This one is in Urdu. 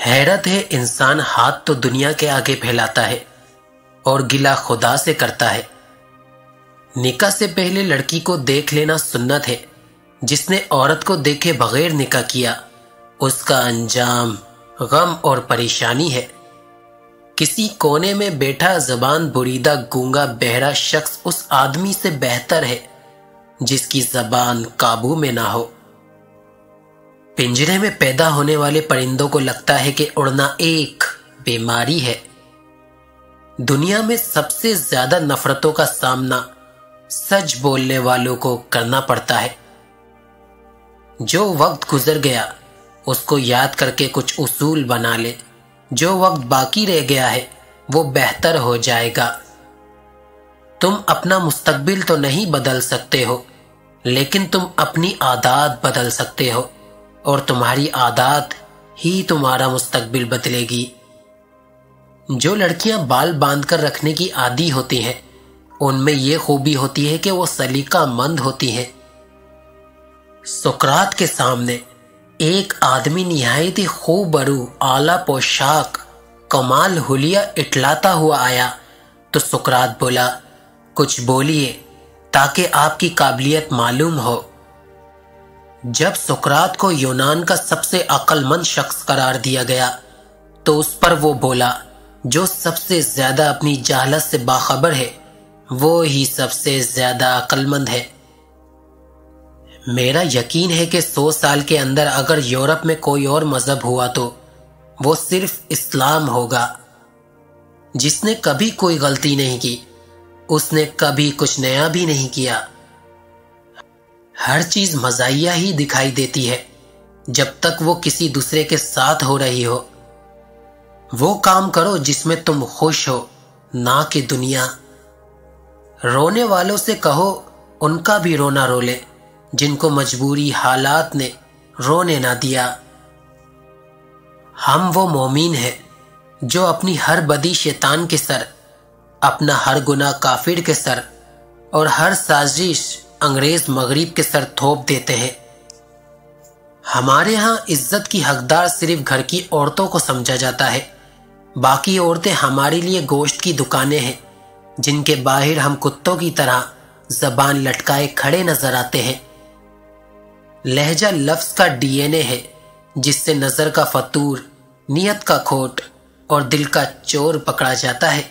حیرت ہے انسان ہاتھ تو دنیا کے آگے پھیلاتا ہے اور گلہ خدا سے کرتا ہے۔ نکاح سے پہلے لڑکی کو دیکھ لینا سنت ہے۔ جس نے عورت کو دیکھے بغیر نکاح کیا اس کا انجام غم اور پریشانی ہے۔ کسی کونے میں بیٹھا زبان بریدہ گونگا بہرا شخص اس آدمی سے بہتر ہے جس کی زبان قابو میں نہ ہو۔ پنجرے میں پیدا ہونے والے پرندوں کو لگتا ہے کہ اڑنا ایک بیماری ہے۔ دنیا میں سب سے زیادہ نفرتوں کا سامنا سچ بولنے والوں کو کرنا پڑتا ہے۔ جو وقت گزر گیا اس کو یاد کر کے کچھ اصول بنا لے۔ جو وقت باقی رہ گیا ہے وہ بہتر ہو جائے گا۔ تم اپنا مستقبل تو نہیں بدل سکتے ہو لیکن تم اپنی عادات بدل سکتے ہو اور تمہاری عادات ہی تمہارا مستقبل بدلے گی۔ جو لڑکیاں بال باندھ کر رکھنے کی عادی ہوتی ہیں ان میں یہ خوبی ہوتی ہے کہ وہ سلیقہ مند ہوتی ہیں۔ سقراط کے سامنے ایک آدمی نہایت ہی خوبرو اعلیٰ پوشاک کمال حلیہ اٹلاتا ہوا آیا تو سقراط بولا، کچھ بولیے تاکہ آپ کی قابلیت معلوم ہو۔ جب سقراط کو یونان کا سب سے عقل مند شخص قرار دیا گیا تو اس پر وہ بولا، جو سب سے زیادہ اپنی جہالت سے باخبر ہے وہ ہی سب سے زیادہ عقل مند ہے۔ میرا یقین ہے کہ 100 سال کے اندر اگر یورپ میں کوئی اور مذہب ہوا تو وہ صرف اسلام ہوگا۔ جس نے کبھی کوئی غلطی نہیں کی اس نے کبھی کچھ نیا بھی نہیں کیا۔ ہر چیز مزاحیہ ہی دکھائی دیتی ہے جب تک وہ کسی دوسرے کے ساتھ ہو رہی ہو۔ وہ کام کرو جس میں تم خوش ہو، نہ کہ دنیا۔ رونے والوں سے کہو ان کا بھی رونا رو لے جن کو مجبوری حالات نے رونے نہ دیا۔ ہم وہ مومن ہیں جو اپنی ہر بدی شیطان کے سر، اپنا ہر گناہ کافر کے سر اور ہر سازش انگریز مغرب کے سر تھوپ دیتے ہیں۔ ہمارے ہاں عزت کی حقدار صرف گھر کی عورتوں کو سمجھا جاتا ہے۔ باقی عورتیں ہمارے لیے گوشت کی دکانیں ہیں جن کے باہر ہم کتوں کی طرح زبان لٹکائے کھڑے نظر آتے ہیں۔ لہجہ لفظ کا ڈی این اے ہے جس سے نظر کا فطور، نیت کا کھوٹ اور دل کا چور پکڑا جاتا ہے۔